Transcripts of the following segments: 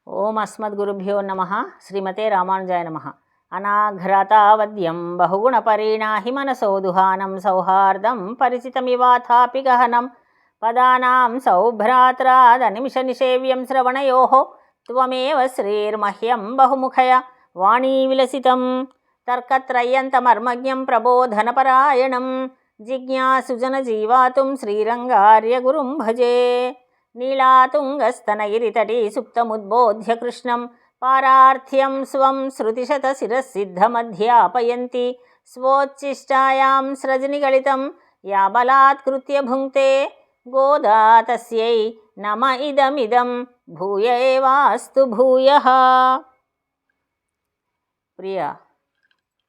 ఓం అస్మద్గురుభ్యో నమః. శ్రీమతే రామానుజాయ నమః. అనాఘ్రతావద్యం బహుగుణపరిణాహి మనసోదుహానం సౌహార్దం పరిచితమివాథాపి గహనం పదానాం సౌభ్రాత్రాదనిమిషనిషేవ్యం శ్రవణయోః త్వమేవ శ్రీర్మహ్యం బహుముఖయ వాణీ విలసితం తర్కత్రయంతమర్మజ్ఞం ప్రబోధనపరాయణం జిజ్ఞాసుజనజీవాతుం శ్రీరంగార్య గురుం భజే. నీళాతుంగస్తనగిరితటీ సుప్తముద్బోధ్య కృష్ణం పారార్థ్యం స్వం శృతిశతశిరసిద్ధమధ్యాపయంతి స్వోచ్ఛిష్టాయాం స్రజనిగళితం యా బలాత్కృత్య భుంక్తే గోదా తస్యై నమ ఇదమిదం భూయ ఏవాస్తు భూయః. ప్రియ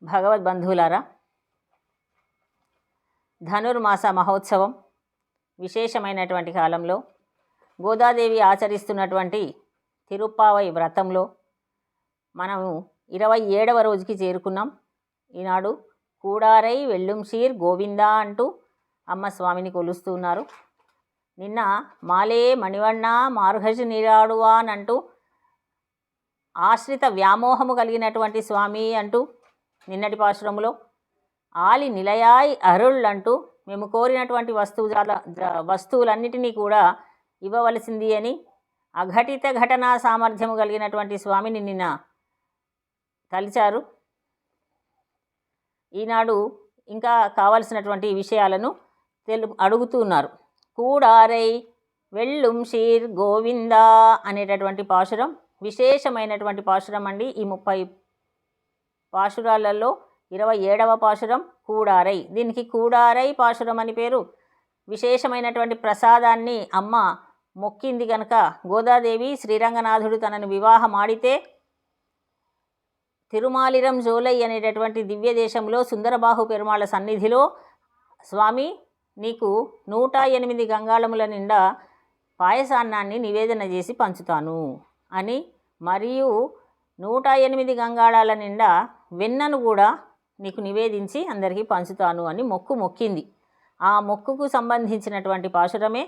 భగవద్బంధువులారా, ధనుర్మాస మహోత్సవం విశేషమైనటువంటి కాలంలో గోదాదేవి ఆచరిస్తున్నటువంటి తిరుప్పావై వ్రతంలో మనము 27వ రోజుకి చేరుకున్నాం. ఈనాడు కూడారై వెల్లుం షీర్ గోవిందా అంటూ అమ్మ స్వామిని కొలుస్తున్నారు. నిన్న మాలే మణివಣ್ణ మార్గజి నీరాడువా అంటూ ఆశ్రిత వ్యామోహము కలిగినటువంటి స్వామి అంటూ నిన్నటి పాశురములో ఆలి నిలయాయ్ అరుళ్ అంటూ మేము కోరినటువంటి వస్తువులన్నిటినీ కూడా ఇవ్వవలసింది అని అఘటిత ఘటనా సామర్థ్యము కలిగినటువంటి స్వామిని నిన్న తలిచారు. ఈనాడు ఇంకా కావలసినటువంటి విషయాలను అడుగుతున్నారు. కూడారై వెల్లుం షీర్ గోవిందా అనేటటువంటి పాశురం విశేషమైనటువంటి పాశురం అండి. ఈ 30 పాశురాలలో 27వ పాశురం కూడారై. దీనికి కూడారై పాశురం అని పేరు. విశేషమైనటువంటి ప్రసాదాన్ని అమ్మ మొక్కింది కనుక గోదాదేవి శ్రీరంగనాథుడు తనను వివాహమాడితే తిరుమాలిరం జోలై అనేటటువంటి దివ్య దేశంలో సుందరబాహు పెరుమాళ సన్నిధిలో స్వామి నీకు 108 గంగాళముల నిండా పాయసాన్నాన్ని నివేదన చేసి పంచుతాను అని, మరియు 108 గంగాళాల నిండా వెన్నను కూడా నీకు నివేదించి అందరికీ పంచుతాను అని మొక్కింది. ఆ మొక్కుకు సంబంధించినటువంటి పాశురమే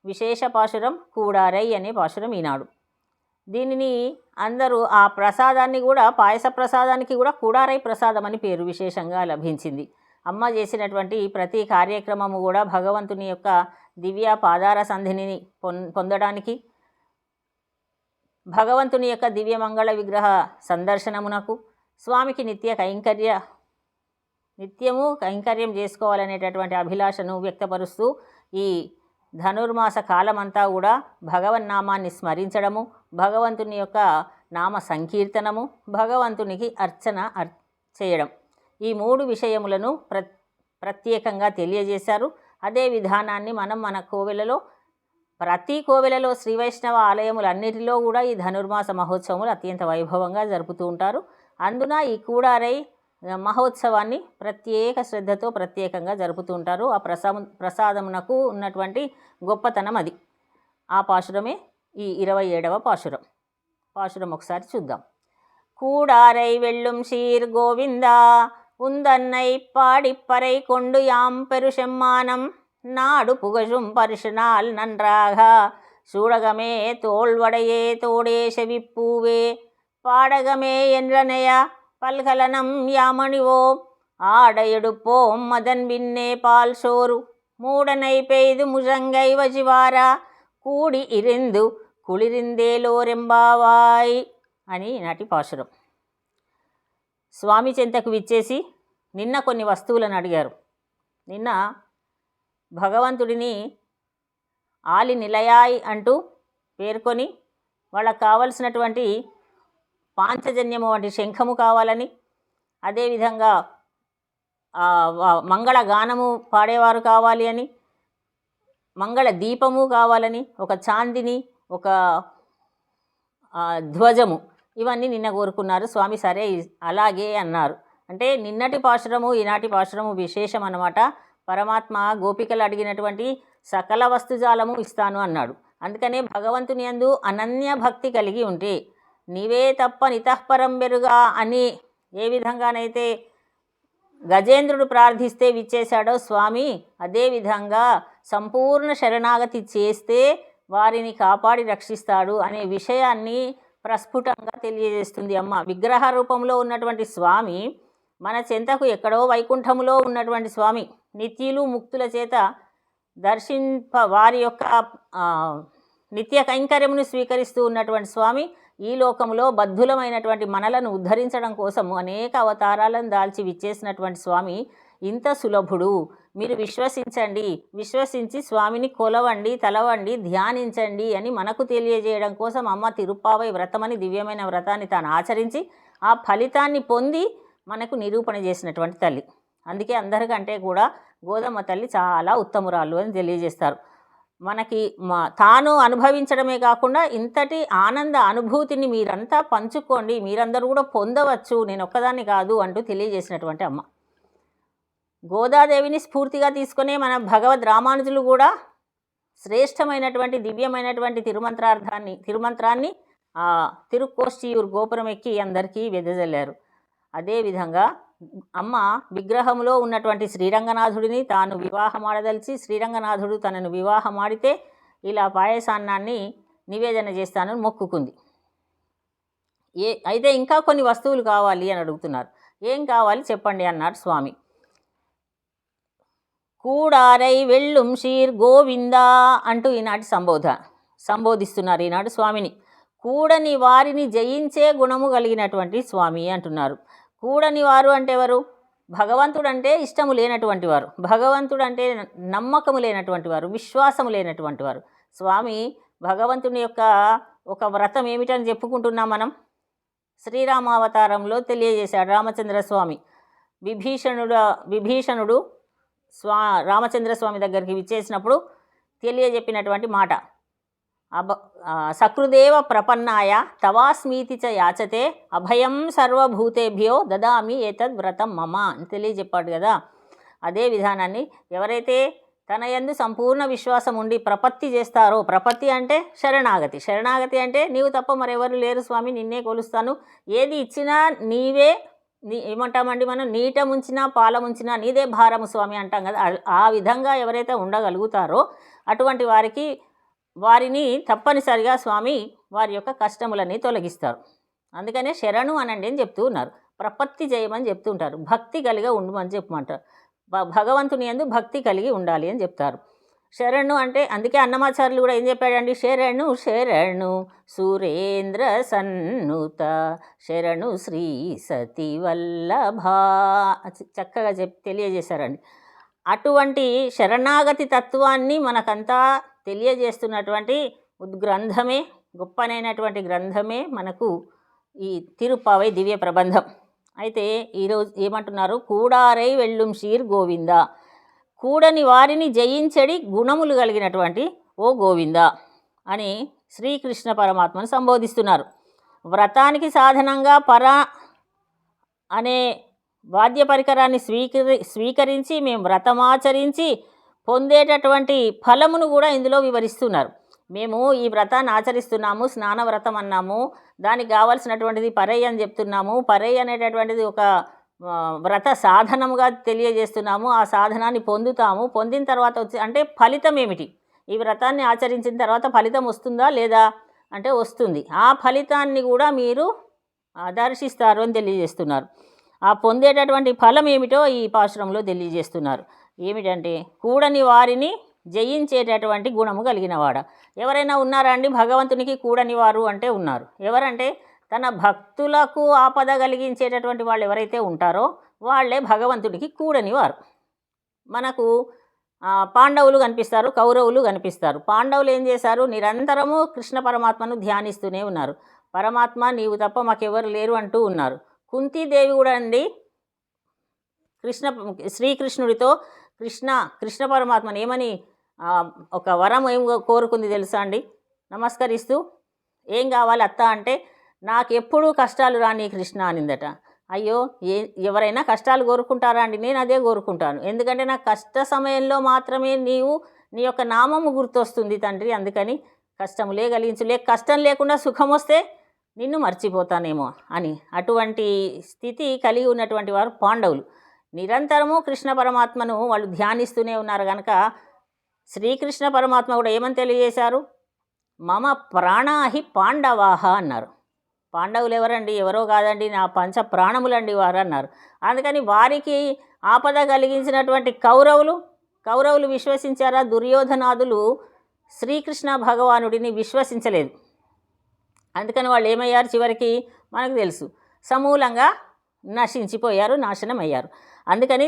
విశేష పాశురం కూడారై అనే పాశురం ఈనాడు. దీనిని అందరూ ఆ ప్రసాదాన్ని కూడా పాయస ప్రసాదానికి కూడా కూడారై ప్రసాదం అని పేరు విశేషంగా లభించింది. అమ్మ చేసినటువంటి ప్రతి కార్యక్రమము కూడా భగవంతుని యొక్క దివ్య పాదార సంధిని పొందడానికి, భగవంతుని యొక్క దివ్యమంగళ విగ్రహ సందర్శనమునకు, స్వామికి నిత్యము కైంకర్యం చేసుకోవాలనేటటువంటి అభిలాషను వ్యక్తపరుస్తూ ఈ ధనుర్మాస కాలమంతా కూడా భగవన్నామాన్ని స్మరించడము, భగవంతుని యొక్క నామ సంకీర్తనము, భగవంతునికి అర్చన చేయడం, ఈ 3 విషయములను ప్రత్యేకంగా తెలియజేశారు. అదే విధానాన్ని మనం మన కోవెలలో, ప్రతి కోవెలలో శ్రీ వైష్ణవ ఆలయములన్నిటిలో కూడా ఈ ధనుర్మాస మహోత్సవములు అత్యంత వైభవంగా జరుపుతూ ఉంటారు. అందున ఈ కూడారై మహోత్సవాన్ని ప్రత్యేక శ్రద్ధతో ప్రత్యేకంగా జరుపుతూ ఉంటారు. ఆ ప్రసాదమునకు ఉన్నటువంటి గొప్పతనం అది. ఆ పాశురమే ఈ 27వ పాశురం. పాశురం ఒకసారి చూద్దాం. కూడారై వెల్లుం షీర్ గోవిందా உந்தன்னை பாடிப்பறை கொண்டு யாம் பெருசெம்மானம் நாடு புகழும் பரிசுநாள் நன்றாக சூடகமே தோள்வடையே தோடே செவிப்பூவே பாடகமே என்றனைய பல்கலனம் யாமணிவோம் ஆட எடுப்போம் மதன் பின்னே பால் சோறு மூடனை பெய்து முழங்கை వజివారా కూడి ఇరిందు కుళిరిందేలోరెంబావాయ్ అని నాటి పాశురం. స్వామి చెంతకు విచ్చేసి నిన్న కొన్ని వస్తువులను అడిగారు. నిన్న భగవంతుడిని ఆలి నిలయాయ్ అంటూ పేర్కొని వాళ్ళకు కావలసినటువంటి పాంచజన్యము వంటి శంఖము కావాలని, అదేవిధంగా మంగళ గానము పాడేవారు కావాలి అని, మంగళ దీపము కావాలని, ఒక చాందిని, ఒక ధ్వజము, ఇవన్నీ నిన్న కోరుకున్నారు. స్వామి సరే అలాగే అన్నారు. అంటే నిన్నటి పాశురము ఈనాటి పాశురము విశేషం అన్నమాట. పరమాత్మ గోపికలు అడిగినటువంటి సకల వస్తుజాలము ఇస్తాను అన్నాడు. అందుకనే భగవంతుని యందు అనన్య భక్తి కలిగి ఉంటే నీవే తప్ప నితఃపరం బెరుగా అని ఏ విధంగానైతే గజేంద్రుడు ప్రార్థిస్తే విచ్చేశాడో స్వామి, అదేవిధంగా సంపూర్ణ శరణాగతి చేస్తే వారిని కాపాడి రక్షిస్తాడు అనే విషయాన్ని ప్రస్ఫుటంగా తెలియజేస్తుంది అమ్మ. విగ్రహ రూపంలో ఉన్నటువంటి స్వామి మన చెంతకు ఎక్కడో వైకుంఠములో ఉన్నటువంటి స్వామి, నిత్యులు ముక్తుల చేత వారి యొక్క నిత్య కైంకర్యమును స్వీకరిస్తూ ఉన్నటువంటి స్వామి ఈ లోకంలో బద్ధులమైనటువంటి మనలను ఉద్ధరించడం కోసము అనేక అవతారాలను దాల్చి విచ్చేసినటువంటి స్వామి ఇంత సులభుడు. మీరు విశ్వసించి స్వామిని కొలవండి, తలవండి, ధ్యానించండి అని మనకు తెలియజేయడం కోసం అమ్మ తిరుప్పావై వ్రతమని దివ్యమైన వ్రతాన్ని తాను ఆచరించి ఆ ఫలితాన్ని పొంది మనకు నిరూపణ చేసినటువంటి తల్లి. అందుకే అందరికంటే కూడా గోదమ్మ తల్లి చాలా ఉత్తమురాలు అని తెలియజేస్తారు. మనకి తాను అనుభవించడమే కాకుండా ఇంతటి ఆనంద అనుభూతిని మీరంతా పంచుకోండి, మీరందరూ కూడా పొందవచ్చు, నేను ఒక్కదాన్ని కాదు అంటూ తెలియజేసినటువంటి అమ్మ. గోదాదేవిని స్ఫూర్తిగా తీసుకునే మన భగవద్ రామానుజులు కూడా శ్రేష్టమైనటువంటి దివ్యమైనటువంటి తిరుమంత్రాన్ని తిరుక్కోష్టియూరు గోపురం ఎక్కి అందరికీ వెదజల్లారు. అదేవిధంగా అమ్మ విగ్రహంలో ఉన్నటువంటి శ్రీరంగనాథుడిని తాను వివాహమాడదలిచి శ్రీరంగనాథుడు తనను వివాహమాడితే ఇలా పాయసాన్నాన్ని నివేదన చేస్తానని మొక్కుకుంది. అయితే ఇంకా కొన్ని వస్తువులు కావాలి అని అడుగుతున్నారు. ఏం కావాలి చెప్పండి అన్నారు స్వామి. కూడారై వెళ్ళుం షీర్ గోవిందా అంటూ ఈనాటి సంబోధిస్తున్నారు ఈనాడు స్వామిని. కూడని వారిని జయించే గుణము కలిగినటువంటి స్వామి అంటున్నారు. కూడని వారు అంటే ఎవరు? భగవంతుడు అంటే ఇష్టము లేనటువంటి వారు, భగవంతుడు అంటే నమ్మకము లేనటువంటి వారు, విశ్వాసము లేనటువంటి వారు. స్వామి భగవంతుని యొక్క ఒక వ్రతం ఏమిటని చెప్పుకుంటున్నాం మనం. శ్రీరామావతారంలో తెలియజేశాడు రామచంద్రస్వామి. విభీషణుడు రామచంద్రస్వామి దగ్గరికి విచ్చేసినప్పుడు తెలియజెప్పినటువంటి మాట, సకృదేవ ప్రపన్నాయ తవాస్మీతి చ యాచతే అభయం సర్వభూతేభ్యో దదామి ఏతద్ వ్రతం మమ అని తెలియజెప్పాడు కదా. అదే విధానాన్ని ఎవరైతే తన యందు సంపూర్ణ విశ్వాసం ఉండి ప్రపత్తి చేస్తారో, ప్రపత్తి అంటే శరణాగతి అంటే నీవు తప్ప మరెవరు లేరు స్వామి, నిన్నే కొలుస్తాను, ఏది ఇచ్చినా నీవే, ఏమంటామండి మనం, నీట ముంచినా పాల ముంచినా నీదే భారము స్వామి అంటాం కదా. ఆ విధంగా ఎవరైతే ఉండగలుగుతారో అటువంటి వారిని తప్పనిసరిగా స్వామి వారి యొక్క కష్టములని తొలగిస్తారు. అందుకనే శరణు అనండి అని చెప్తూ ఉన్నారు, ప్రపత్తి చేయమని చెప్తూ ఉంటారు, భక్తి కలిగి ఉండమని చెప్పమంటారు. భగవంతుని యందు భక్తి కలిగి ఉండాలి అని చెప్తారు. శరణు అంటే అందుకే అన్నమాచార్యులు కూడా ఏం చెప్పాడండి, శరణు సురేంద్ర సన్నుత శరణు శ్రీ సతి వల్లభ చక్కగా తెలియజేశారండి. అటువంటి శరణాగతి తత్వాన్ని మనకంతా తెలియజేస్తున్నటువంటి గ్రంథమే, గొప్పనైనటువంటి గ్రంథమే మనకు ఈ తిరుప్పావై దివ్య ప్రబంధం. అయితే ఈరోజు ఏమంటున్నారు, కూడారై వెళ్ళుం షీర్ గోవింద, కూడని వారిని జయించడి గుణములు కలిగినటువంటి ఓ గోవింద అని శ్రీకృష్ణ పరమాత్మను సంబోధిస్తున్నారు. వ్రతానికి సాధనంగా అనే వాద్య పరికరాన్ని స్వీకరించి మేము వ్రతమాచరించి పొందేటటువంటి ఫలమును కూడా ఇందులో వివరిస్తున్నారు. మేము ఈ వ్రతాన్ని ఆచరిస్తున్నాము, స్నాన వ్రతం అన్నాము, దానికి కావాల్సినటువంటిది పరై అని చెప్తున్నాము. పరై అనేటటువంటిది ఒక వ్రత సాధనముగా తెలియజేస్తున్నాము. ఆ సాధనాన్ని పొందుతాము. పొందిన తర్వాత అంటే ఫలితం ఏమిటి, ఈ వ్రతాన్ని ఆచరించిన తర్వాత ఫలితం వస్తుందా లేదా అంటే వస్తుంది. ఆ ఫలితాన్ని కూడా మీరు దర్శిస్తారు అని తెలియజేస్తున్నారు. ఆ పొందేటటువంటి ఫలం ఏమిటో ఈ పాశురంలో తెలియజేస్తున్నారు. ఏమిటంటే కూడని వారిని జయించేటటువంటి గుణము కలిగినవాడ. ఎవరైనా ఉన్నారా అండి భగవంతునికి కూడని వారు అంటే ఉన్నారు. ఎవరంటే తన భక్తులకు ఆపద కలిగించేటటువంటి వాళ్ళు ఎవరైతే ఉంటారో వాళ్ళే భగవంతుడికి కూడని వారు. మనకు పాండవులు కనిపిస్తారు, కౌరవులు కనిపిస్తారు. పాండవులు ఏం చేశారు, నిరంతరము కృష్ణ పరమాత్మను ధ్యానిస్తూనే ఉన్నారు. పరమాత్మ నీవు తప్ప మాకెవరు లేరు అంటూ ఉన్నారు. కుంతీదేవి కూడా అండి శ్రీకృష్ణుడితో కృష్ణ పరమాత్మను ఏమని ఒక వరం ఏం కోరుకుంది తెలుసా అండి, నమస్కరిస్తూ ఏం కావాలి అత్త అంటే నాకు ఎప్పుడూ కష్టాలు రాని కృష్ణ అనిందట. అయ్యో ఎవరైనా కష్టాలు కోరుకుంటారా అండి, నేను అదే కోరుకుంటాను. ఎందుకంటే నాకు కష్ట సమయంలో మాత్రమే నీ యొక్క నామము గుర్తొస్తుంది తండ్రి, అందుకని కష్టములే కలిగించు, కష్టం లేకుండా సుఖం వస్తే నిన్ను మర్చిపోతానేమో అని. అటువంటి స్థితి కలిగి ఉన్నటువంటి వారు పాండవులు. నిరంతరము కృష్ణ పరమాత్మను వాళ్ళు ధ్యానిస్తూనే ఉన్నారు కనుక శ్రీకృష్ణ పరమాత్మ కూడా ఏమని తెలియజేశారు, మమ ప్రాణాహి పాండవాహ అన్నారు. పాండవులు ఎవరండి, ఎవరో కాదండి, నా పంచ ప్రాణములండి వారు అన్నారు. అందుకని వారికి ఆపద కలిగించినటువంటి కౌరవులు విశ్వసించారా? దుర్యోధనాదులు శ్రీకృష్ణ భగవానుడిని విశ్వసించలేదు. అందుకని వాళ్ళు ఏమయ్యారు? చివరికి మనకు తెలుసు, సమూలంగా నశించిపోయారు, నాశనమయ్యారు. అందుకని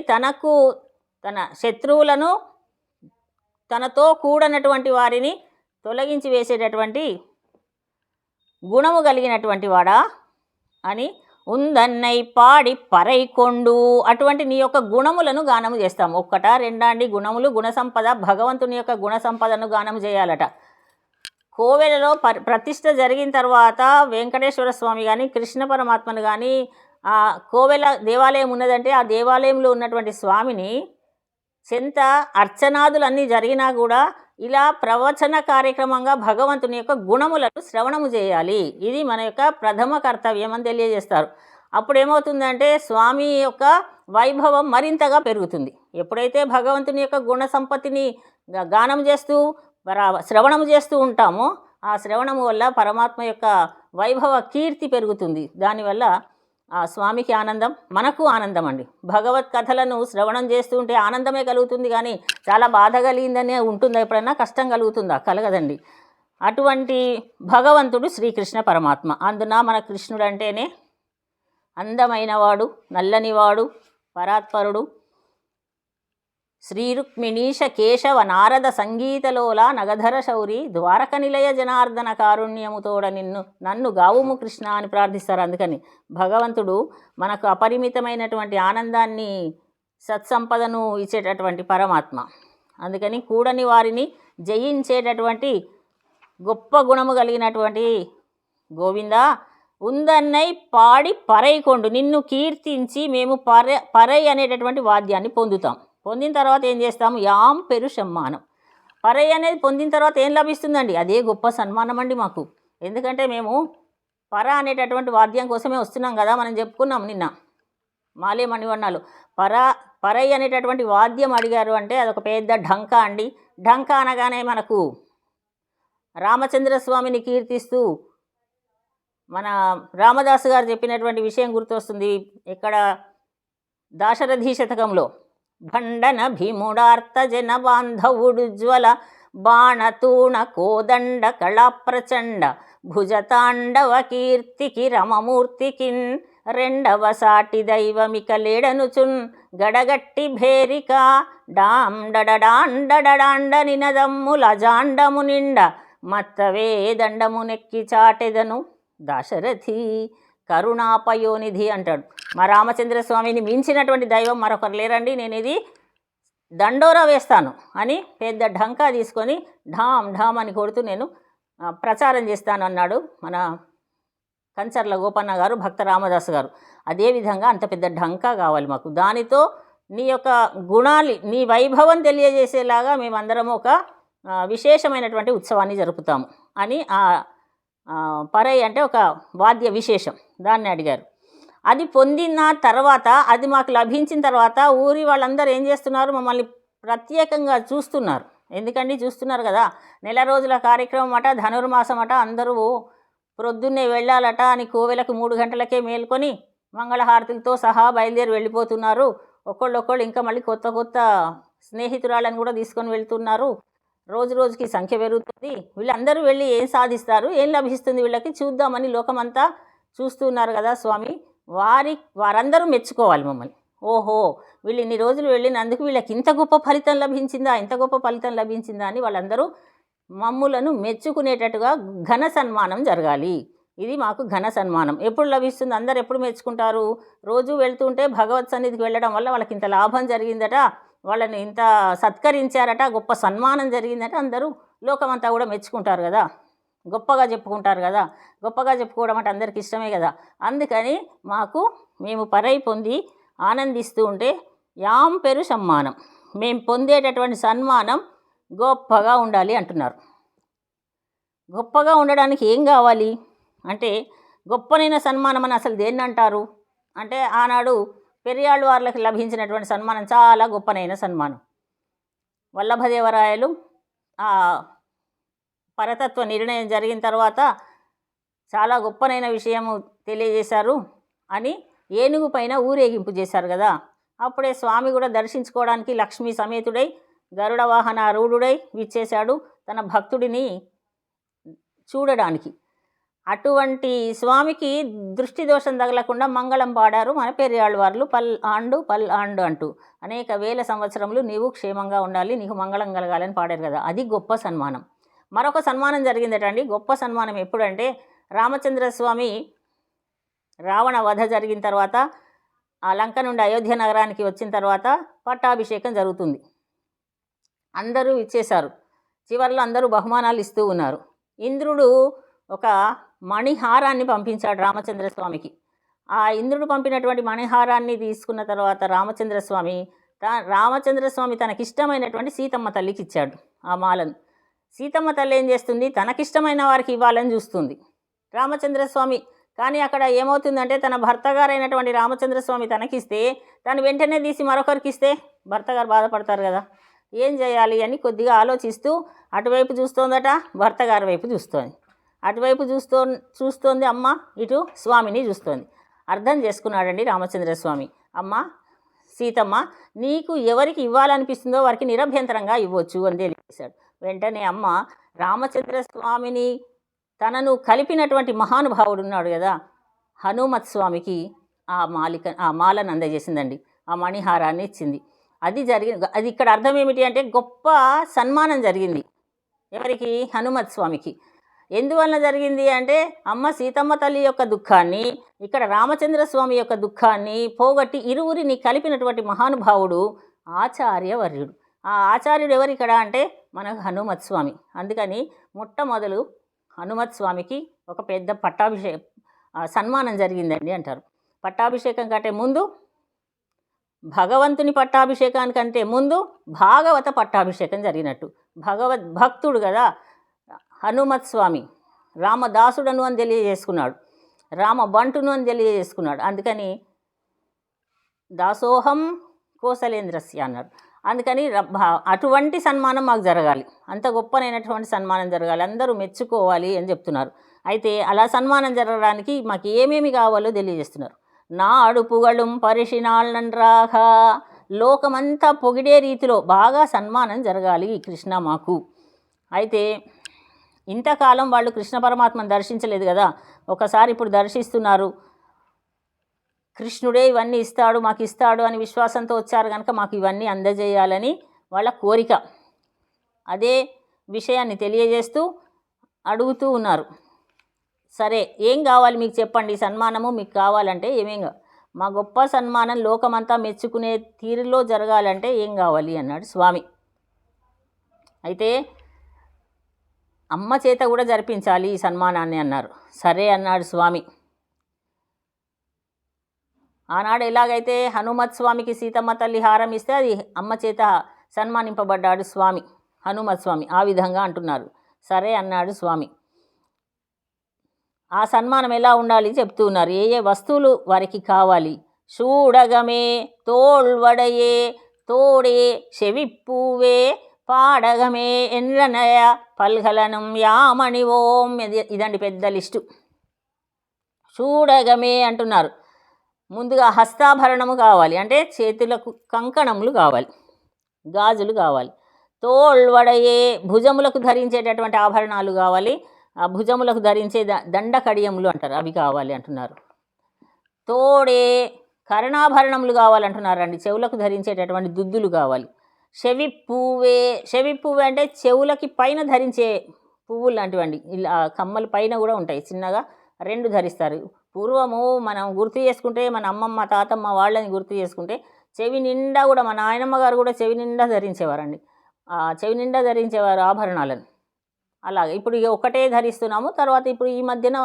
తన శత్రువులను, తనతో కూడనటువంటి వారిని తొలగించి వేసేటటువంటి గుణము కలిగినటువంటి వాడా అని ఉందన్నై పాడి పరైకొండు. అటువంటి నీ యొక్క గుణములను గానము చేస్తాము. ఒక్కటా రెండా అండి? గుణములు, గుణ సంపద, భగవంతుని యొక్క గుణ సంపదను గానము చేయాలట. కోవెలలో ప్రతిష్ఠ జరిగిన తర్వాత వెంకటేశ్వర స్వామి కానీ, కృష్ణ పరమాత్మను కానీ, ఆ కోవెల దేవాలయం ఉన్నదంటే ఆ దేవాలయంలో ఉన్నటువంటి స్వామిని చెంత అర్చనాదులన్నీ జరిగినా కూడా ఇలా ప్రవచన కార్యక్రమంగా భగవంతుని యొక్క గుణములను శ్రవణము చేయాలి. ఇది మన యొక్క ప్రథమ కర్తవ్యం అని తెలియజేస్తారు. అప్పుడు ఏమవుతుందంటే స్వామి యొక్క వైభవం మరింతగా పెరుగుతుంది. ఎప్పుడైతే భగవంతుని యొక్క గుణ సంపత్తిని గానం చేస్తూ శ్రవణము చేస్తూ ఉంటామో ఆ శ్రవణము వల్ల పరమాత్మ యొక్క వైభవ కీర్తి పెరుగుతుంది. దానివల్ల ఆ స్వామికి ఆనందం, మనకు ఆనందం అండి. భగవత్ కథలను శ్రవణం చేస్తూ ఉంటే ఆనందమే కలుగుతుంది, కానీ చాలా బాధ కలిగిందనే ఉంటుందా? ఎప్పుడైనా కష్టం కలుగుతుందా? కలగదండి. అటువంటి భగవంతుడు శ్రీకృష్ణ పరమాత్మ. అందున మన కృష్ణుడు అంటేనే అందమైనవాడు, నల్లనివాడు, పరాత్పరుడు, శ్రీరుక్మిణీశ కేశవ నారద సంగీతలోలా నగధర శౌరి ద్వారక నిలయ జనార్దన కారుణ్యముతోడ నన్ను గావుము కృష్ణ అని ప్రార్థిస్తారు. అందుకని భగవంతుడు మనకు అపరిమితమైనటువంటి ఆనందాన్ని, సత్సంపదను ఇచ్చేటటువంటి పరమాత్మ. అందుకని కూడని వారిని జయించేటటువంటి గొప్ప గుణము కలిగినటువంటి గోవింద ఉందన్నై పాడి పరైకొండు. నిన్ను కీర్తించి మేము పరై అనేటటువంటి వాద్యాన్ని పొందుతాం. పొందిన తర్వాత ఏం చేస్తాము? యాం పెరు సమ్మానం. పరై అనేది పొందిన తర్వాత ఏం లభిస్తుందండి? అదే గొప్ప సన్మానం అండి మాకు. ఎందుకంటే మేము పర అనేటటువంటి వాద్యం కోసమే వస్తున్నాం కదా. మనం చెప్పుకున్నాం నిన్న మాలే మణివర్ణాలు. పరై అనేటటువంటి వాద్యం అడిగారు అంటే అదొక పెద్ద ఢంకా అండి. ఢంకా అనగానే మనకు రామచంద్రస్వామిని కీర్తిస్తూ మన రామదాసు గారు చెప్పినటువంటి విషయం గుర్తొస్తుంది. ఇక్కడ దాశరథి శతకంలో భండన భీముడార్త జన బాంధవుడుజ్వల బాణతూణ కోదండ కళా ప్రచండ భుజతాండవ కీర్తికి రమమూర్తికిన్ రెండవ సాటి దైవమిక లేడనుచున్ గడగట్టి భేరిక డాండడాండడాండ నినదమ్ముల జాండము నిండ మత్తవే దండము నెక్కి చాటెదను దాశరథి కరుణాపయోనిధి అంటాడు. మా రామచంద్రస్వామిని మించినటువంటి దైవం మరొకరు లేరండి, నేను ఇది దండోరా వేస్తాను అని పెద్ద ఢంకా తీసుకొని ఢామ్ ఢామ్ అని కొడుతూ నేను ప్రచారం చేస్తాను అన్నాడు మన కంచర్ల గోపన్న గారు, భక్త రామదాసు గారు. అదేవిధంగా అంత పెద్ద ఢంకా కావాలి మాకు. దానితో నీ యొక్క గుణాలు, నీ వైభవం తెలియజేసేలాగా మేమందరము ఒక విశేషమైనటువంటి ఉత్సవాన్ని జరుపుతాము అని పరై అంటే ఒక వాద్య విశేషం, దాన్ని అడిగారు. అది పొందిన తర్వాత, అది మాకు లభించిన తర్వాత ఊరి వాళ్ళందరూ ఏం చేస్తున్నారు? మమ్మల్ని ప్రత్యేకంగా చూస్తున్నారు. ఎందుకండి చూస్తున్నారు కదా, నెల రోజుల కార్యక్రమం అట, ధనుర్మాసం అట, అందరూ ప్రొద్దున్నే వెళ్ళాలట అని కోవెలకు 3 గంటలకే మేల్కొని మంగళహారతులతో సహా బయలుదేరి వెళ్ళిపోతున్నారు. ఒకళ్ళొకళ్ళు ఇంకా మళ్ళీ కొత్త కొత్త స్నేహితురాళ్ళని కూడా తీసుకొని వెళ్తున్నారు. రోజు రోజుకి సంఖ్య పెరుగుతుంది. వీళ్ళందరూ వెళ్ళి ఏం సాధిస్తారు, ఏం లభిస్తుంది వీళ్ళకి చూద్దామని లోకమంతా చూస్తున్నారు కదా స్వామి. వారందరూ మెచ్చుకోవాలి మమ్మల్ని. ఓహో, వీళ్ళు ఇన్ని రోజులు వెళ్ళినందుకు వీళ్ళకి ఇంత గొప్ప ఫలితం లభించిందా, ఇంత గొప్ప ఫలితం లభించిందా అని వాళ్ళందరూ మమ్ములను మెచ్చుకునేటట్టుగా ఘన సన్మానం జరగాలి. ఇది మాకు ఘన సన్మానం. ఎప్పుడు లభిస్తుంది? అందరు ఎప్పుడు మెచ్చుకుంటారు? రోజు వెళ్తుంటే భగవత్ సన్నిధికి వెళ్ళడం వల్ల వాళ్ళకి ఇంత లాభం జరిగిందట, వాళ్ళని ఇంత సత్కరించారట, గొప్ప సన్మానం జరిగిందట, అందరూ లోకమంతా కూడా మెచ్చుకుంటారు కదా, గొప్పగా చెప్పుకుంటారు కదా. గొప్పగా చెప్పుకోవడం అంటే అందరికి ఇష్టమే కదా. అందుకని మేము పరై పొంది ఆనందిస్తూ ఉంటే యాం పెరు సమ్మానం, మేము పొందేటటువంటి సన్మానం గొప్పగా ఉండాలి అంటున్నారు. గొప్పగా ఉండడానికి ఏం కావాలి అంటే, గొప్పనైన సన్మానం అని అసలు దేన్ని అంటారు అంటే, ఆనాడు పెరియాళ్ళు వార్లకు లభించినటువంటి సన్మానం చాలా గొప్పనైన సన్మానం. వల్లభదేవరాయలు పరతత్వ నిర్ణయం జరిగిన తర్వాత చాలా గొప్పనైన విషయము తెలియజేశారు అని ఏనుగు పైన ఊరేగింపు చేశారు కదా. అప్పుడే స్వామి కూడా దర్శించుకోవడానికి లక్ష్మీ సమేతుడై గరుడ వాహన రూఢుడై విచ్చేశాడు తన భక్తుడిని చూడడానికి. అటువంటి స్వామికి దృష్టి దోషం తగలకుండా మంగళం పాడారు మన పెరియాళ్ళవార్లు. పల్ ఆండు అంటూ అనేక వేల సంవత్సరములు నీవు క్షేమంగా ఉండాలి, నీకు మంగళం కలగాలని పాడారు కదా. అది గొప్ప సన్మానం. మరొక సన్మానం జరిగిందటండి. గొప్ప సన్మానం ఎప్పుడంటే రామచంద్రస్వామి రావణ వధ జరిగిన తర్వాత ఆ లంక నుండి అయోధ్య నగరానికి వచ్చిన తర్వాత పట్టాభిషేకం జరుగుతుంది. అందరూ ఇచ్చేశారు. చివరిలో అందరూ బహుమానాలు ఇస్తూ ఉన్నారు. ఇంద్రుడు ఒక మణిహారాన్ని పంపించాడు రామచంద్రస్వామికి. ఆ ఇంద్రుడు పంపినటువంటి మణిహారాన్ని తీసుకున్న తర్వాత రామచంద్రస్వామి తనకిష్టమైనటువంటి సీతమ్మ తల్లికి ఇచ్చాడు ఆ మాలను. సీతమ్మ తల్లి ఏం చేస్తుంది, తనకిష్టమైన వారికి ఇవ్వాలని చూస్తుంది రామచంద్రస్వామి. కానీ అక్కడ ఏమవుతుందంటే తన భర్త గారైనటువంటి రామచంద్రస్వామి తనకిస్తే తను వెంటనే తీసి మరొకరికి ఇస్తే భర్త గారు బాధపడతారు కదా. ఏం చేయాలి అని కొద్దిగా ఆలోచిస్తూ అటువైపు చూస్తోందట, భర్త గారి వైపు చూస్తోంది. అటువైపు చూస్తోంది అమ్మ, ఇటు స్వామిని చూస్తోంది. అర్థం చేసుకున్నాడండి రామచంద్రస్వామి. అమ్మ సీతమ్మ, నీకు ఎవరికి ఇవ్వాలనిపిస్తుందో వారికి నిరభ్యంతరంగా ఇవ్వచ్చు అని తెలియజేశాడు. వెంటనే అమ్మ రామచంద్రస్వామిని తనను కలిపినటువంటి మహానుభావుడు ఉన్నాడు కదా హనుమత్ స్వామికి ఆ మాలను అందజేసిందండి. ఆ మణిహారాన్ని ఇచ్చింది. అది ఇక్కడ అర్థం ఏమిటి అంటే గొప్ప సన్మానం జరిగింది. ఎవరికి? హనుమత్ స్వామికి. ఎందువలన జరిగింది అంటే అమ్మ సీతమ్మ తల్లి యొక్క దుఃఖాన్ని, ఇక్కడ రామచంద్రస్వామి యొక్క దుఃఖాన్ని పోగొట్టి ఇరువురిని కలిపినటువంటి మహానుభావుడు ఆచార్యవర్యుడు. ఆ ఆచార్యుడు ఎవరు ఇక్కడ అంటే మన హనుమత్ స్వామి. అందుకని మొట్టమొదలు హనుమత్ స్వామికి ఒక పెద్ద సన్మానం జరిగిందండి అంటారు. పట్టాభిషేకం కంటే ముందు, భగవంతుని పట్టాభిషేకానికంటే ముందు భాగవత పట్టాభిషేకం జరిగినట్టు. భక్తుడు కదా హనుమత్ స్వామి, రామదాసుడను అని తెలియజేసుకున్నాడు, రామబంటును అని తెలియజేసుకున్నాడు. అందుకని దాసోహం కోసలేంద్రస్య అన్నాడు. అందుకని అటువంటి సన్మానం మాకు జరగాలి, అంత గొప్పనైనటువంటి సన్మానం జరగాలి, అందరూ మెచ్చుకోవాలి అని చెప్తున్నారు. అయితే అలా సన్మానం జరగడానికి మాకు ఏమేమి కావాలో తెలియజేస్తున్నారు. నాడు పుగళం పరిశినాళ్ నన్రాహ, లోకమంతా పొగిడే రీతిలో బాగా సన్మానం జరగాలి కృష్ణ మాకు. అయితే ఇంతకాలం వాళ్ళు కృష్ణ పరమాత్మను దర్శించలేదు కదా, ఒకసారి ఇప్పుడు దర్శిస్తున్నారు. కృష్ణుడే ఇవన్నీ ఇస్తాడు, మాకు ఇస్తాడు అని విశ్వాసంతో వచ్చారు కనుక మాకు ఇవన్నీ అందజేయాలని వాళ్ళ కోరిక. అదే విషయాన్ని తెలియజేస్తూ అడుగుతూ ఉన్నారు. సరే ఏం కావాలి మీకు చెప్పండి, సన్మానము మీకు కావాలంటే ఏమేం మా గొప్ప సన్మానం లోకమంతా మెచ్చుకునే తీరులో జరగాలంటే ఏం కావాలి అన్నాడు స్వామి. అయితే అమ్మ చేత కూడా జరిపించాలి ఈ సన్మానాన్ని అన్నారు. సరే అన్నాడు స్వామి. ఆనాడు ఎలాగైతే హనుమత్ స్వామికి సీతమ్మ తల్లి హారం ఇస్తే అది అమ్మ చేత సన్మానింపబడ్డాడు స్వామి, హనుమత్ స్వామి. ఆ విధంగా అంటున్నారు. సరే అన్నాడు స్వామి. ఆ సన్మానం ఎలా ఉండాలి చెప్తూ ఉన్నారు. ఏ ఏ వస్తువులు వారికి కావాలి. చూడగమే తోళ్వడయే తోడే చెవిప్పూవే పాడగమే ఎన్లనయ పల్గలనం యామణి ఓం. ఇదండి పెద్ద లిస్టు. చూడగమే అంటున్నారు. ముందుగా హస్తాభరణము కావాలి, అంటే చేతులకు కంకణములు కావాలి, గాజులు కావాలి. తోళ్వడయే భుజములకు ధరించేటటువంటి ఆభరణాలు కావాలి, ఆ భుజములకు ధరించే దండ కడియములు అంటారు, అవి కావాలి అంటున్నారు. తోడే కర్ణాభరణములు కావాలంటున్నారండి, చెవులకు ధరించేటటువంటి దుద్దులు కావాలి. చెవిప్పూవే, చెవిప్పూవే అంటే చెవులకి పైన ధరించే పువ్వులు లాంటివండి. ఇలా కమ్మలు పైన కూడా ఉంటాయి, చిన్నగా 2 ధరిస్తారు. పూర్వము మనం గుర్తు చేసుకుంటే మన అమ్మమ్మ తాతమ్మ వాళ్ళని గుర్తు చేసుకుంటే చెవి నిండా కూడా మా నాయనమ్మ గారు కూడా చెవి నిండా ధరించేవారండి. చెవి నిండా ధరించేవారు ఆభరణాలను. అలాగే ఇప్పుడు ఇక ఒకటే ధరిస్తున్నాము, తర్వాత ఇప్పుడు ఈ మధ్యన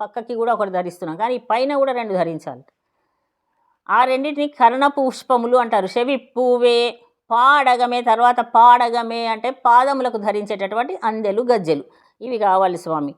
పక్కకి కూడా ఒకటి ధరిస్తున్నాం, కానీ పైన కూడా 2 ధరించాలి. ఆ రెండింటిని కర్ణ పుష్పములు అంటారు. చెవిప్పూవే, పాడగమే, తర్వాత పాడగమే అంటే పాదములకు ధరించేటటువంటి అందెలు గజ్జెలు, ఇవి కావాలి స్వామి.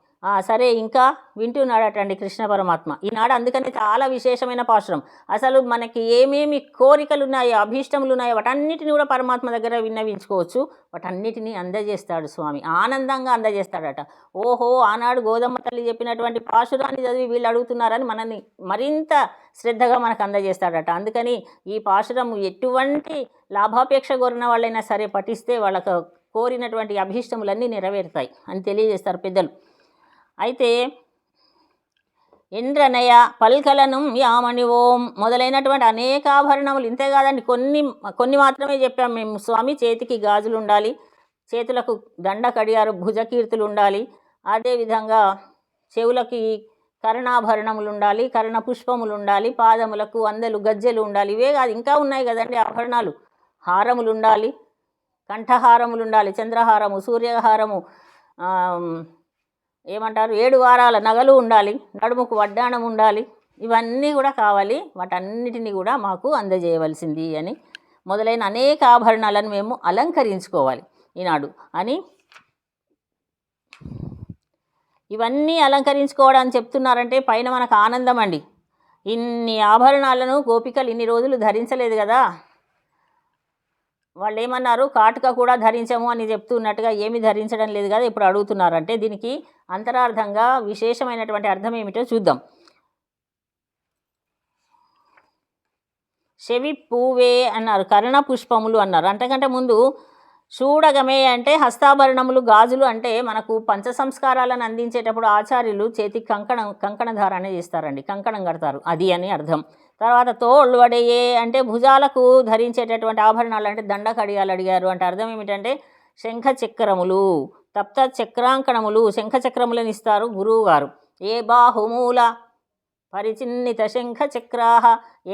సరే ఇంకా వింటున్నాడటండి కృష్ణ పరమాత్మ ఈనాడు. అందుకని చాలా విశేషమైన పాశురం. అసలు మనకి ఏమేమి కోరికలు ఉన్నాయో, అభీష్టములు ఉన్నాయో వాటన్నిటిని కూడా పరమాత్మ దగ్గర విన్నవించుకోవచ్చు. వాటన్నిటినీ అందజేస్తాడు స్వామి, ఆనందంగా అందజేస్తాడట. ఓహో, ఆనాడు గోదమ్మ తల్లి చెప్పినటువంటి పాశురాన్ని చదివి వీళ్ళు అడుగుతున్నారని మనల్ని మరింత శ్రద్ధగా మనకు అందజేస్తాడట. అందుకని ఈ పాశురం ఎటువంటి లాభాపేక్ష కోరిన వాళ్ళైనా సరే పఠిస్తే వాళ్ళకు కోరినటువంటి అభీష్టములన్నీ నెరవేరుతాయి అని తెలియజేస్తారు పెద్దలు. అయితే ఇంద్రనయ పల్కలను యామణి ఓం మొదలైనటువంటి అనేక ఆభరణములు, ఇంతే కాదండి, కొన్ని మాత్రమే చెప్పాం మేము స్వామి. చేతికి గాజులు ఉండాలి, చేతులకు దండ కడియారు భుజకీర్తులు ఉండాలి, అదేవిధంగా చెవులకి కర్ణాభరణములు ఉండాలి, కర్ణ పుష్పములు ఉండాలి, పాదములకు అందలు గజ్జెలు ఉండాలి. ఇవే కాదు, ఇంకా ఉన్నాయి కదండి ఆభరణాలు. హారములు ఉండాలి, కంఠహారములు ఉండాలి, చంద్రహారము, సూర్యహారము, ఏమంటారు 7 వారాల నగలు ఉండాలి, నడుముకు వడ్డాణం ఉండాలి. ఇవన్నీ కూడా కావాలి, వాటన్నిటిని కూడా మాకు అందజేయవలసింది అని మొదలైన అనేక ఆభరణాలను మేము అలంకరించుకోవాలి ఈనాడు అని. ఇవన్నీ అలంకరించుకోవడానికి చెప్తున్నారంటే పైన మనకు ఆనందం అండి. ఇన్ని ఆభరణాలను గోపికలు ఇన్ని రోజులు ధరించలేదు కదా. వాళ్ళు ఏమన్నారు, కాటుక కూడా ధరించము అని చెప్తున్నట్టుగా ఏమి ధరించడం లేదు కదా ఇప్పుడు అడుగుతున్నారంటే దీనికి అంతరార్థంగా విశేషమైనటువంటి అర్థం ఏమిటో చూద్దాం. చెవి పూవే అన్నారు, కర్ణ పుష్పములు అన్నారు. అంతకంటే ముందు చూడగమే అంటే హస్తాభరణములు, గాజులు అంటే మనకు పంచ సంస్కారాలను అందించేటప్పుడు ఆచార్యులు చేతికి కంకణ ధారణ చేస్తారండి, కంకణం కడతారు, అది అని అర్థం. తర్వాత తోళ్ళవడయే అంటే భుజాలకు ధరించేటటువంటి ఆభరణాలు అంటే దండ కడియాలు అడిగారు అంటే అర్థం ఏమిటంటే శంఖ చక్రములు, తప్త చక్రాంకణములు, శంఖ చక్రములను ఇస్తారు గురువు గారు. ఏ బాహుమూల పరిచిన్నిత శంఖ చక్రాహ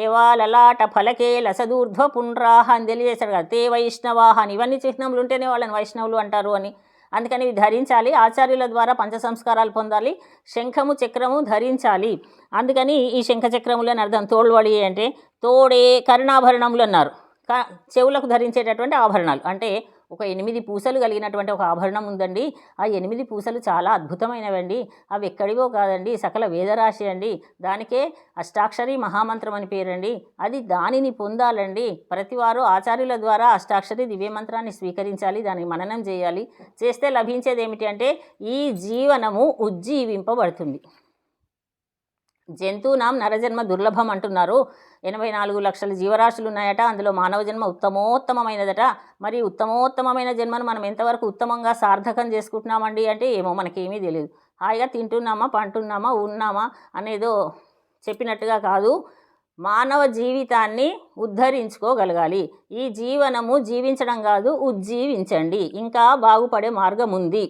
ఏవా లలాట ఫలకే లసదూర్ధ్వ పుండ్రాహ అని తెలియజేశారు కదా. తే వైష్ణవాహ అని ఇవన్నీ చిహ్నములు ఉంటేనే వాళ్ళని వైష్ణవులు అంటారు అని. అందుకని ఇవి ధరించాలి, ఆచార్యుల ద్వారా పంచ సంస్కారాలు పొందాలి, శంఖము చక్రము ధరించాలి. అందుకని ఈ శంఖ చక్రములు అని అర్థం. తోళ్ళవడి అంటే తోడే కర్ణాభరణములు అన్నారు, చెవులకు ధరించేటటువంటి ఆభరణాలు. అంటే ఒక 8 పూసలు కలిగినటువంటి ఒక ఆభరణం ఉందండి. ఆ 8 పూసలు చాలా అద్భుతమైనవండి. అవి ఎక్కడివో కాదండి, సకల వేదరాశి అండి. దానికే అష్టాక్షరి మహామంత్రం అని పేరండి. అది దానిని పొందాలండి. ప్రతివారు ఆచార్యుల ద్వారా అష్టాక్షరి దివ్యమంత్రాన్ని స్వీకరించాలి, దానికి మననం చేయాలి. చేస్తే లభించేది ఏమిటి అంటే ఈ జీవనము ఉజ్జీవింపబడుతుంది. జంతువునాం నరజన్మ దుర్లభం అంటున్నారు. 84 లక్షల జీవరాశులు ఉన్నాయట, అందులో మానవ జన్మ ఉత్తమోత్తమైనదట. మరి ఉత్తమోత్తమైన జన్మను మనం ఎంతవరకు ఉత్తమంగా సార్థకం చేసుకుంటున్నామండి అంటే ఏమో మనకేమీ తెలియదు. హాయిగా తింటున్నామా, పంటున్నామా, ఉన్నామా అనేదో చెప్పినట్టుగా కాదు. మానవ జీవితాన్ని ఉద్ధరించుకోగలగాలి. ఈ జీవనము జీవించడం కాదు, ఉజ్జీవించండి. ఇంకా బాగుపడే మార్గం ఉంది.